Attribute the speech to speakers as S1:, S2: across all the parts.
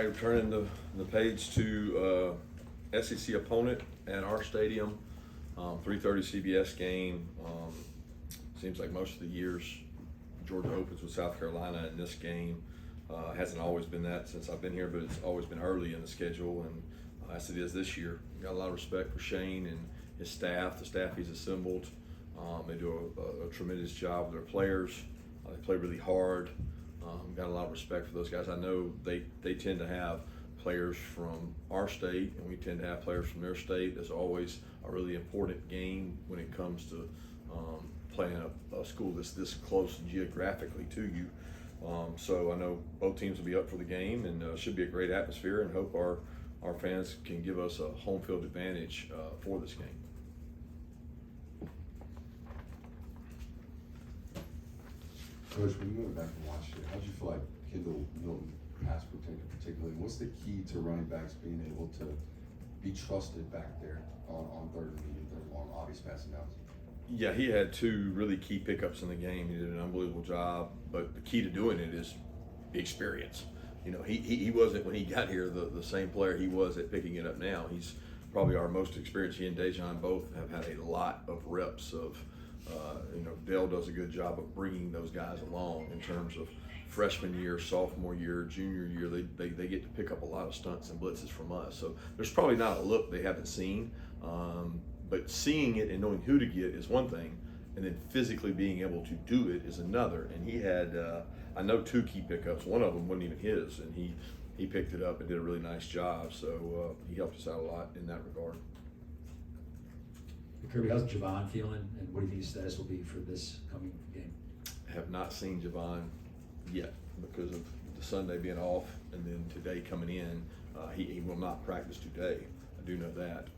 S1: right, we're turning the page to SEC opponent at our stadium. 3:30 CBS game. Seems like most of the years Georgia opens with South Carolina, and this game hasn't always been that since I've been here, but it's always been early in the schedule, and as it is this year. Got a lot of respect for Shane and his staff, the staff he's assembled. They do a tremendous job with their players. They play really hard. Got a lot of respect for those guys. I know they tend to have players from our state, and we tend to have players from their state. There's always a really important game when it comes to playing a school that's this close geographically to you. So I know both teams will be up for the game, and should be a great atmosphere, and hope our fans can give us a home field advantage for this game.
S2: Coach, when you went back and watched it, how did you feel like Kendall Milton pass particularly? What's the key to running backs being able to be trusted back there on third and medium, third long, obvious passing downs?
S1: Yeah, he had two really key pickups in the game. He did an unbelievable job, but the key to doing it is experience. You know, he wasn't, when he got here, the same player he was at picking it up now. He's probably our most experienced. He and Dejan both have had a lot of reps of, Dale does a good job of bringing those guys along in terms of freshman year, sophomore year, junior year. They get to pick up a lot of stunts and blitzes from us. So there's probably not a look they haven't seen, but seeing it and knowing who to get is one thing, and then physically being able to do it is another. And he had, I know, two key pickups. One of them wasn't even his, and he picked it up and did a really nice job. So he helped us out a lot in that regard.
S3: Kirby, how's Javon feeling, and what do you think his status will be for this coming game?
S1: Have not seen Javon yet because of the Sunday being off, and then today coming in. He will not practice today. I do know that.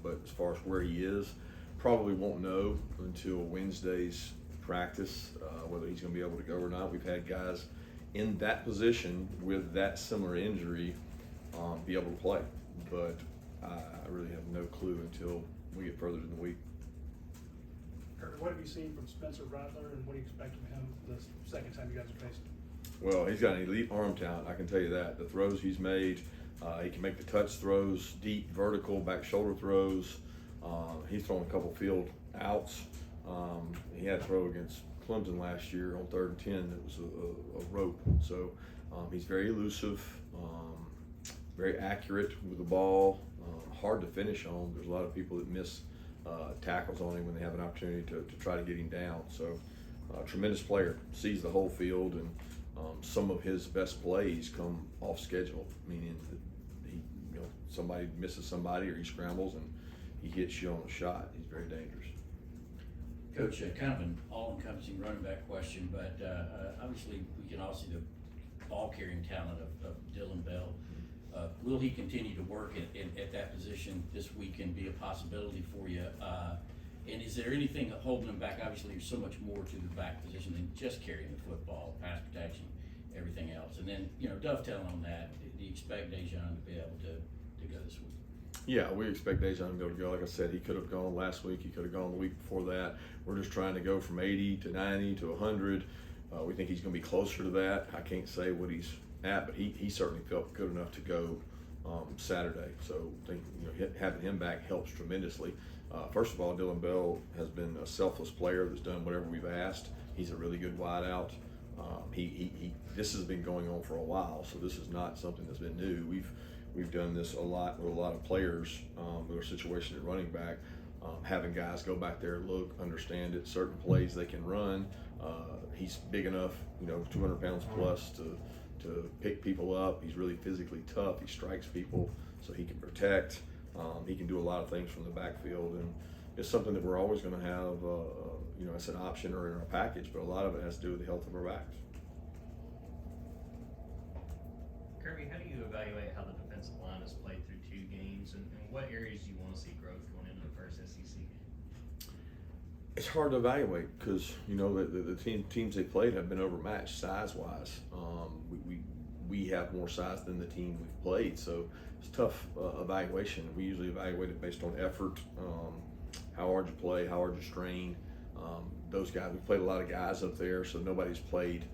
S1: But as far as where he is, probably won't know until Wednesday's practice whether he's going to be able to go or not. We've had guys in that position with that similar injury be able to play, but I really have no clue until we get further in the week.
S4: Kirby, what have you seen from Spencer Rattler, and what do you expect from him the second time you guys are facing him?
S1: Well, he's got an elite arm talent, I can tell you that. The throws he's made, he can make the touch throws, deep, vertical, back shoulder throws. He's thrown a couple field outs. He had a throw against Clemson last year on 3rd and 10 that was a rope. So he's very elusive, very accurate with the ball, hard to finish on. There's a lot of people that miss tackles on him when they have an opportunity to try to get him down. So tremendous player, sees the whole field, and some of his best plays come off schedule, meaning that somebody misses somebody or he scrambles and he hits you on a shot. He's very dangerous.
S5: Coach, kind of an all-encompassing running back question, but obviously we can all see the ball-carrying talent of Dylan Bell. Will he continue to work at that position this week and be a possibility for you? And is there anything holding him back? Obviously, there's so much more to the back position than just carrying the football, pass protection, everything else. And then, dovetailing on that, do you expect Dejan to be able to go this week?
S1: Yeah, we expect Dejan to be able to go. Like I said, he could have gone last week. He could have gone the week before that. We're just trying to go from 80 to 90 to 100. We think he's going to be closer to that. I can't say what he's at, but he certainly felt good enough to go Saturday. So I think having him back helps tremendously. First of all, Dylan Bell has been a selfless player that's done whatever we've asked. He's a really good wideout. This has been going on for a while, so this is not something that's been new. We've done this a lot with a lot of players with our situation at running back. Having guys go back there, look, understand it, certain plays they can run. He's big enough, 200 pounds plus to pick people up. He's really physically tough. He strikes people, so he can protect. He can do a lot of things from the backfield, and it's something that we're always going to have, as an option or in our package, but a lot of it has to do with the health of our backs.
S6: Kirby, how do you evaluate how the defensive line has played through 2 games, and what areas do you want to see growth going into the first SEC game?
S1: It's hard to evaluate because the teams they played have been overmatched size-wise. We have more size than the team we've played, so it's tough evaluation. We usually evaluate it based on effort, how hard you play, how hard you strain. Those guys, we've played a lot of guys up there, so nobody's played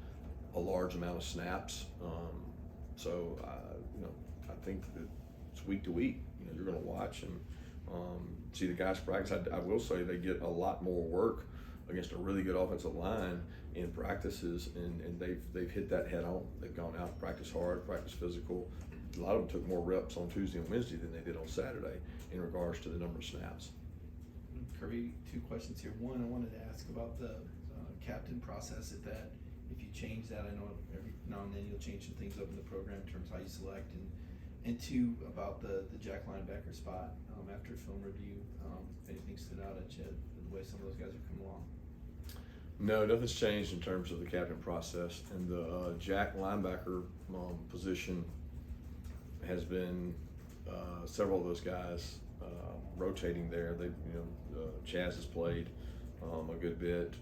S1: a large amount of snaps. So, you know, I think that it's week to week. You know, you're going to watch and see the guys practice. I will say they get a lot more work against a really good offensive line in practices, and they've hit that head on. They've gone out, practice hard, practice physical. A lot of them took more reps on Tuesday and Wednesday than they did on Saturday in regards to the number of snaps.
S7: Kirby, 2 questions here. One, I wanted to ask about the captain process. If you change that, I know every now and then you'll change some things up in the program in terms of how you select, and 2, about the Jack linebacker spot after film review. If anything stood out at you, the way some of those guys have come along.
S1: No, nothing's changed in terms of the captain process, and the Jack linebacker position has been several of those guys rotating there. They, Chaz has played a good bit.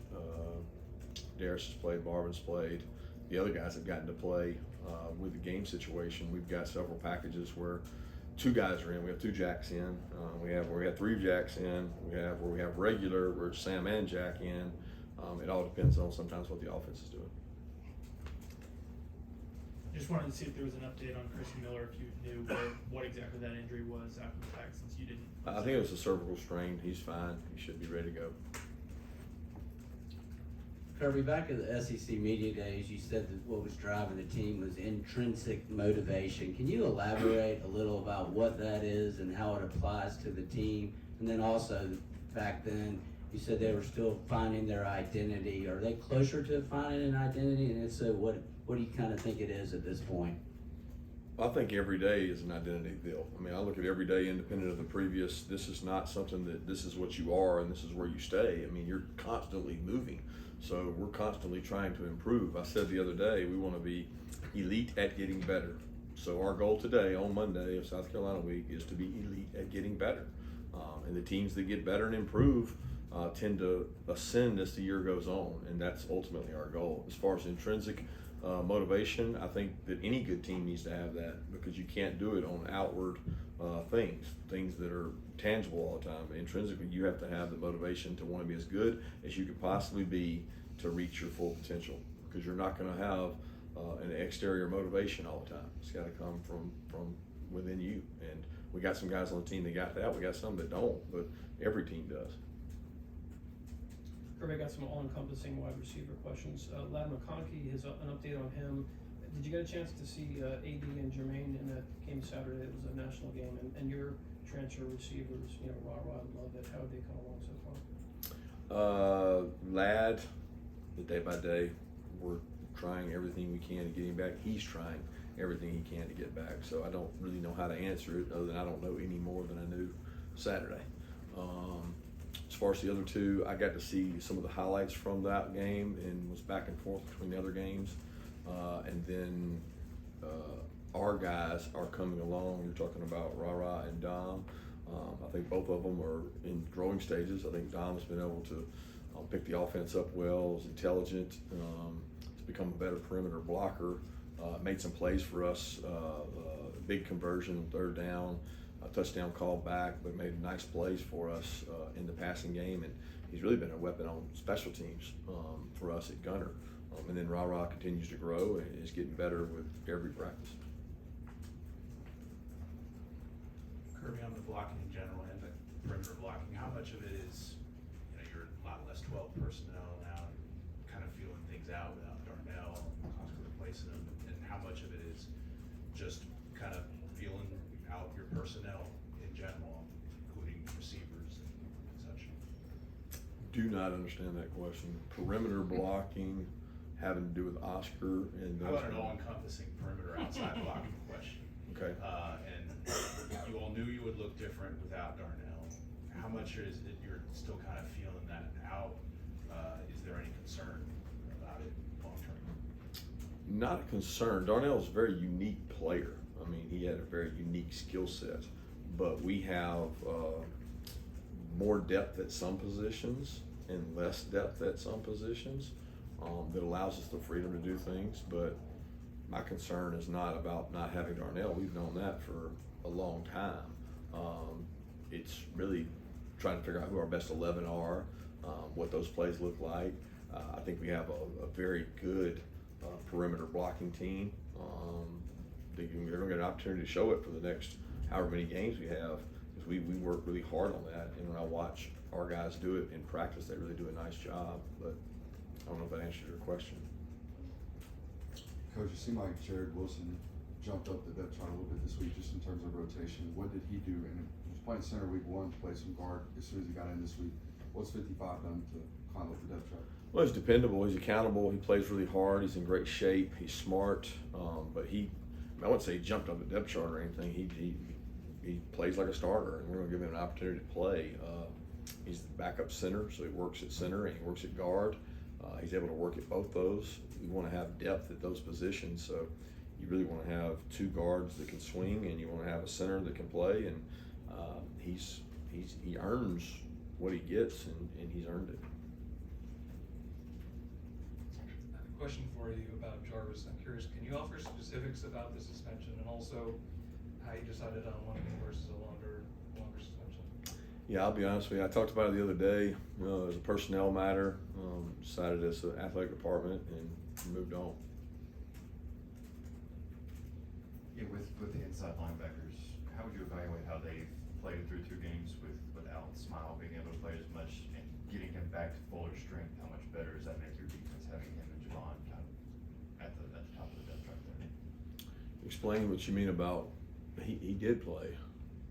S1: Darius has played. Marvin's played. The other guys have gotten to play with the game situation. We've got several packages where 2 guys are in. We have 2 Jacks in. We have 3 Jacks in. We have regular where it's Sam and Jack in. It all depends on sometimes what the offense is doing.
S4: Just wanted to see if there was an update on Christian Miller, if you knew what exactly that injury was after the fact, since you didn't.
S1: I think it was a cervical strain. He's fine. He should be ready to go.
S8: Kirby, back at the SEC Media Days, you said that what was driving the team was intrinsic motivation. Can you elaborate a little about what that is and how it applies to the team? And then also, back then, you said they were still finding their identity. Are they closer to finding an identity? And if so, what do you kind of think it is at this point?
S1: I think every day is an identity deal. I mean, I look at every day independent of the previous. This is not something that this is what you are and this is where you stay. I mean, you're constantly moving. So we're constantly trying to improve. I said the other day, we want to be elite at getting better. So our goal today on Monday of South Carolina week is to be elite at getting better. And the teams that get better and improve tend to ascend as the year goes on. And that's ultimately our goal. As far as intrinsic motivation, I think that any good team needs to have that, because you can't do it on outward things that are tangible all the time. Intrinsically, you have to have the motivation to want to be as good as you could possibly be to reach your full potential, because you're not going to have an exterior motivation all the time. It's got to come from within you. And we got some guys on the team that got that. We got some that don't, but every team does.
S9: Kirby, I got some all-encompassing wide receiver questions. Lad McConkey, an update on him. Did you get a chance to see AD and Jermaine in that game Saturday? It was a national game, and your transfer receivers, Rara and Lovett, how did they come along so far?
S1: Lad, the day by day, we're trying everything we can to get him back. He's trying everything he can to get back. So I don't really know how to answer it, other than I don't know any more than I knew Saturday. As far as the other 2, I got to see some of the highlights from that game and was back and forth between the other games. And then our guys are coming along. You're talking about Rara and Dom. I think both of them are in growing stages. I think Dom's been able to pick the offense up well, is intelligent, has become a better perimeter blocker, made some plays for us, big conversion on 3rd down, a touchdown call back, but made nice plays for us in the passing game. And he's really been a weapon on special teams for us at gunner. And then Rara continues to grow and is getting better with every practice.
S10: Kirby, on the blocking in general and the perimeter blocking, how much of it is, you're a lot less 12 personnel now, and kind of feeling things out without Darnell and Oscar replacing them, and how much of it is just kind of feeling out your personnel in general, including receivers and such?
S1: Do not understand that question. Perimeter blocking having to do with Oscar and
S10: How about an all-encompassing perimeter outside blocking question?
S1: Okay.
S10: And you all knew you would look different without Darnell. How much is it you're still kind of feeling that out? Is there any concern about it long-term?
S1: Not a concern. Darnell's a very unique player. I mean, he had a very unique skill set, but we have more depth at some positions and less depth at some positions that allows us the freedom to do things. But my concern is not about not having Darnell. We've known that for a long time. It's really trying to figure out who our best 11 are, what those plays look like. I think we have a very good perimeter blocking team. they're gonna get an opportunity to show it for the next however many games we have, because we work really hard on that, and when I watch our guys do it in practice, they really do a nice job, but I don't know if that answers your question.
S2: Coach, it seemed like Jared Wilson jumped up the depth chart a little bit this week, just in terms of rotation. What did he do? And he was playing center week 1, played some guard as soon as he got in this week. What's 55 done to climb up the depth chart?
S1: Well, he's dependable, he's accountable, he plays really hard, he's in great shape, he's smart, but I wouldn't say he jumped up the depth chart or anything. He plays like a starter, and we're gonna give him an opportunity to play. He's the backup center, so he works at center and he works at guard. He's able to work at both those. We wanna have depth at those positions, so you really wanna have 2 guards that can swing, and you wanna have a center that can play, and he earns what he gets, and he's earned it.
S11: I have a question for you about Jarvis. I'm curious, can you offer specifics about the suspension, and also how you decided on 1 game versus a longer suspension?
S1: Yeah, I'll be honest with you. I talked about it the other day. It was a personnel matter. Decided as an athletic department and moved on.
S12: Yeah, with the inside linebackers, how would you evaluate how they played through 2 games without Smile being able to play as much and getting him back to fuller strength? How much better does that make your defense having him and Javon kind of at the top of the depth chart there?
S1: Explain what you mean about he did play,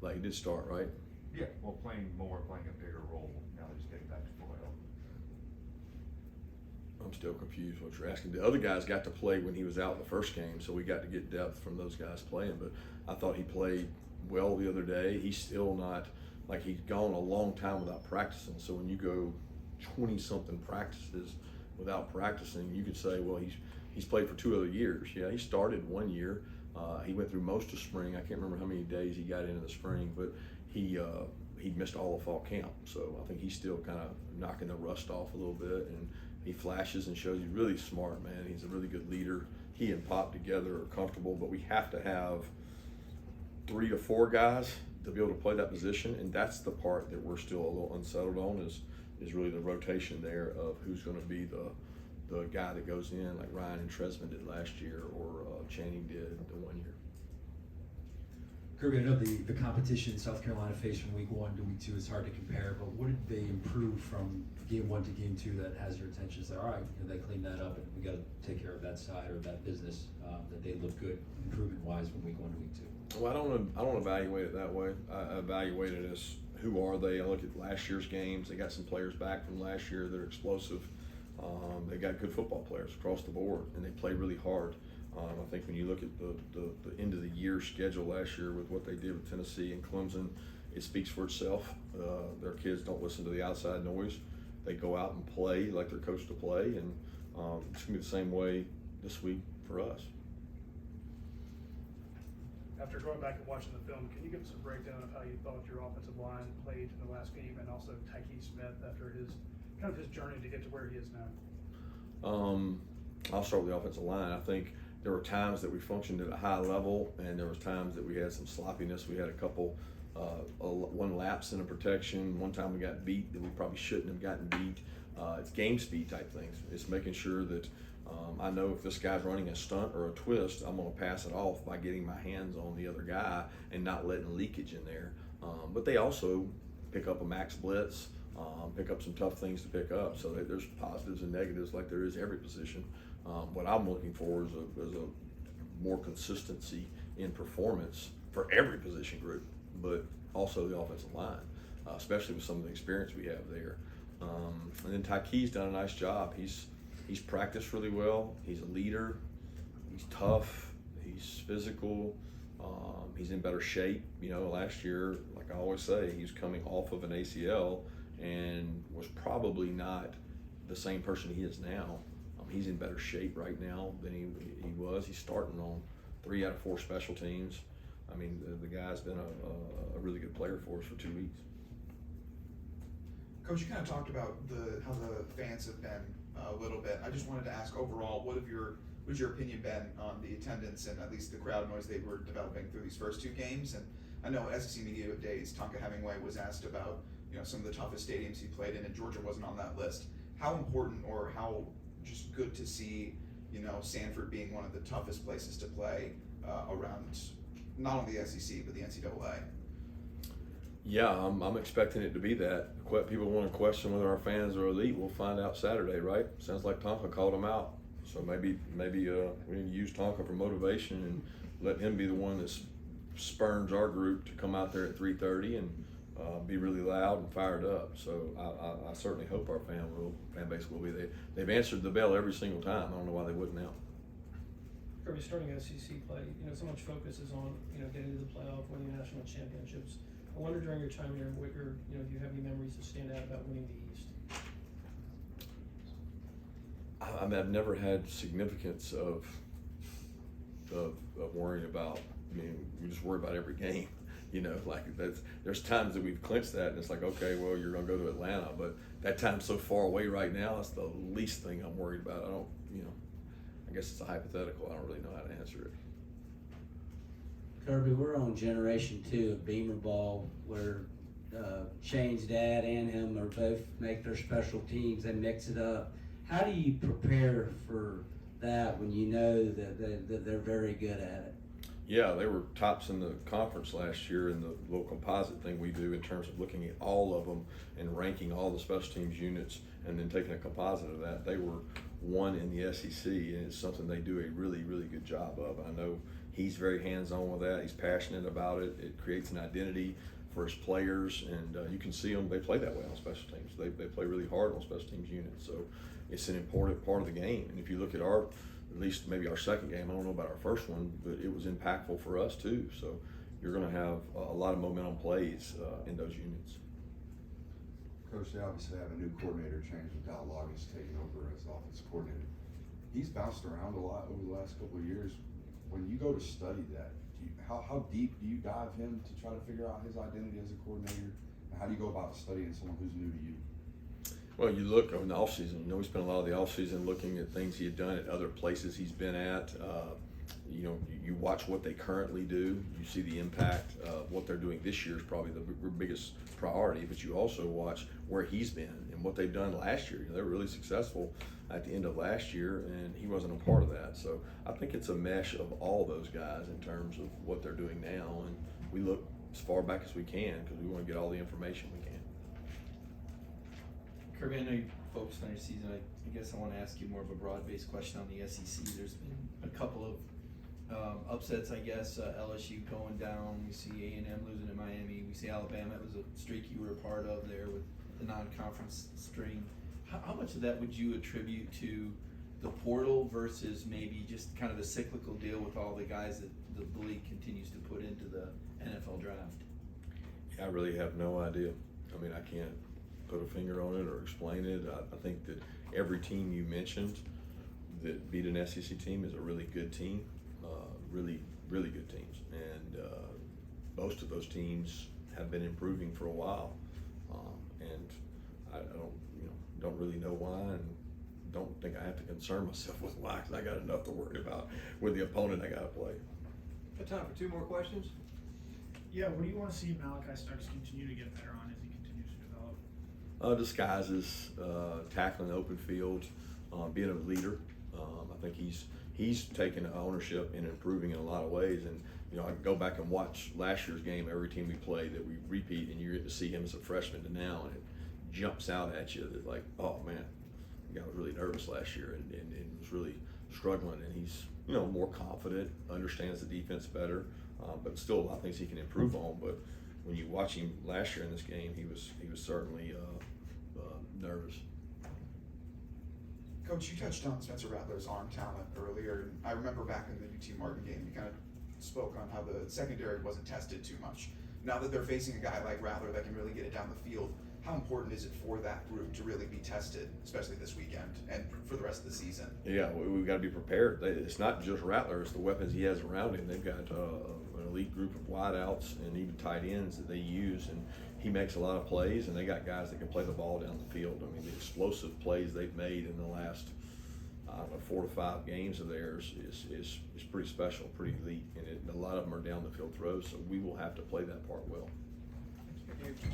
S1: like he did start, right?
S12: Yeah, well, playing a bigger role now that he's getting back to full health.
S1: I'm still confused what you're asking. The other guys got to play when he was out in the first game, so we got to get depth from those guys playing. But I thought he played well the other day. He's still not, like, he's gone a long time without practicing. So when you go 20-something practices without practicing, you could say, well, he's played for 2 other years. Yeah, he started 1 year. He went through most of spring. I can't remember how many days he got into the spring, but he missed all of fall camp. So I think he's still kind of knocking the rust off a little bit, and he flashes and shows he's really smart, man. He's a really good leader. He and Pop together are comfortable, but we have to have 3 to 4 guys to be able to play that position, and that's the part that we're still a little unsettled on is really the rotation there of who's going to be the guy that goes in, like Ryan and Tresman did last year, or Channing did the 1 year.
S3: Kirby, I know the competition South Carolina faced from week 1 to week 2 is hard to compare, but what did they improve from game 1 to game 2 that has your attention? Say, all right, they cleaned that up, and we got to take care of that side or that business that they look good improvement-wise from week 1 to week 2.
S1: Well, I don't evaluate it that way. I evaluate it as who are they. I look at last year's games. They got some players back from last year that are explosive. They got good football players across the board, and they play really hard. I think when you look at the end of the year schedule last year with what they did with Tennessee and Clemson, it speaks for itself. Their kids don't listen to the outside noise. They go out and play like they're coached to play, and it's gonna be the same way this week for us.
S4: After going back and watching the film, can you give us a breakdown of how you thought your offensive line played in the last game, and also Tyke Smith after his journey to get to where he is now?
S1: I'll start with the offensive line. I think there were times that we functioned at a high level, and there was times that we had some sloppiness. We had a couple, one lapse in a protection. One time we got beat that we probably shouldn't have gotten beat. It's game speed type things. It's making sure that I know if this guy's running a stunt or a twist, I'm going to pass it off by getting my hands on the other guy and not letting leakage in there. But they also pick up a max blitz, pick up some tough things to pick up. So there's positives and negatives like there is every position. What I'm looking for is a more consistency in performance for every position group, but also the offensive line, especially with some of the experience we have there. And then Tyke's done a nice job. He's practiced really well. He's a leader. He's tough. He's physical. He's in better shape. You know, last year, like I always say, he was coming off of an ACL and was probably not the same person he is now. He's in better shape right now than he was. He's starting on 3 out of 4 special teams. I mean, the guy's been a really good player for us for 2 weeks.
S13: Coach, you kind of talked about how the fans have been a little bit. I just wanted to ask overall, what's your opinion been on the attendance and at least the crowd noise they were developing through these first 2 games? And I know SEC Media Days, Tonka Hemingway was asked about some of the toughest stadiums he played in, and Georgia wasn't on that list. How important or how just good to see Sanford being one of the toughest places to play around not only the SEC but the NCAA?
S1: Yeah, I'm expecting it to be that. People want to question whether our fans are elite. We'll find out Saturday, right? Sounds like Tonka called them out. So maybe we need to use Tonka for motivation and let him be the one that spurns our group to come out there at 3:30 and be really loud and fired up. So I certainly hope our fan base will be. They've answered the bell every single time. I don't know why they wouldn't now.
S9: Kirby, starting SEC play, so much focus is on, getting to the playoff, winning national championships. I wonder during your time here, what do you have any memories that stand out about winning the East?
S1: I mean, I've never had significance of worrying about. I mean, we just worry about every game. There's times that we've clinched that, and it's like, okay, well, you're gonna go to Atlanta, but that time's so far away right now. It's the least thing I'm worried about. I guess it's a hypothetical. I don't really know how to answer it.
S8: Kirby, we're on generation 2 of Beamer ball, where Shane's dad and him are both make their special teams. They mix it up. How do you prepare for that when you know that they're very good at it?
S1: Yeah, they were tops in the conference last year in the little composite thing we do in terms of looking at all of them and ranking all the special teams units and then taking a composite of that. They were one in the SEC, and it's something they do a really, really good job of. I know he's very hands-on with that. He's passionate about it. It creates an identity for his players, and you can see them. They play that way on special teams. They play really hard on special teams units, so it's an important part of the game. And if you look at at least maybe our second game, I don't know about our first one, but it was impactful for us too. So you're going to have a lot of momentum plays in those units.
S2: Coach, they obviously have a new coordinator change with DawgsHQ taking over as offensive coordinator. He's bounced around a lot over the last couple of years. When you go to study that, how deep do you dive him to try to figure out his identity as a coordinator? And how do you go about studying someone who's new to you?
S1: Well, you look in the offseason. We spent a lot of the offseason looking at things he had done at other places he's been at. You watch what they currently do. You see the impact of what they're doing this year is probably the biggest priority, but you also watch where he's been and what they've done last year. They were really successful at the end of last year, and he wasn't a part of that. So I think it's a mesh of all those guys in terms of what they're doing now, and we look as far back as we can because we want to get all the information we can.
S7: Kirby, I know you focused on your season. I guess I want to ask you more of a broad-based question on the SEC. There's been a couple of upsets, I guess. LSU going down. We see A&M losing to Miami. We see Alabama. It was a streak you were a part of there with the non-conference string. How much of that would you attribute to the portal versus maybe just kind of a cyclical deal with all the guys that the league continues to put into the NFL draft?
S1: I really have no idea. I mean, I can't put a finger on it or explain it. I think that every team you mentioned that beat an SEC team is a really good team, really, really good teams. And most of those teams have been improving for a while. And I don't really know why, and don't think I have to concern myself with why, because I got enough to worry about with the opponent I got to play.
S14: Got time for 2 more questions?
S4: Yeah, what do you want to see Malachi Starks continue to get better on as he continues to develop?
S1: Disguises, tackling open field, being a leader. I think he's taken ownership and improving in a lot of ways. And I can go back and watch last year's game. Every team we play that we repeat, and you get to see him as a freshman to now, and it jumps out at you that like, oh man, the guy was really nervous last year and was really struggling. And he's more confident, understands the defense better, but still a lot of things he can improve on. But when you watch him last year in this game, he was certainly nervous.
S13: Coach, you touched on Spencer Rattler's arm talent earlier, and I remember back in the UT Martin game, you kind of spoke on how the secondary wasn't tested too much. Now that they're facing a guy like Rattler that can really get it down the field, how important is it for that group to really be tested, especially this weekend and for the rest of the season?
S1: Yeah, we've got to be prepared. It's not just Rattler, it's the weapons he has around him. They've got an elite group of wideouts and even tight ends that they use, and he makes a lot of plays, and they got guys that can play the ball down the field. I mean, the explosive plays they've made in the last 4 to 5 games of theirs is pretty special, pretty elite, and a lot of them are down the field throws, so we will have to play that part well.
S14: Thank you.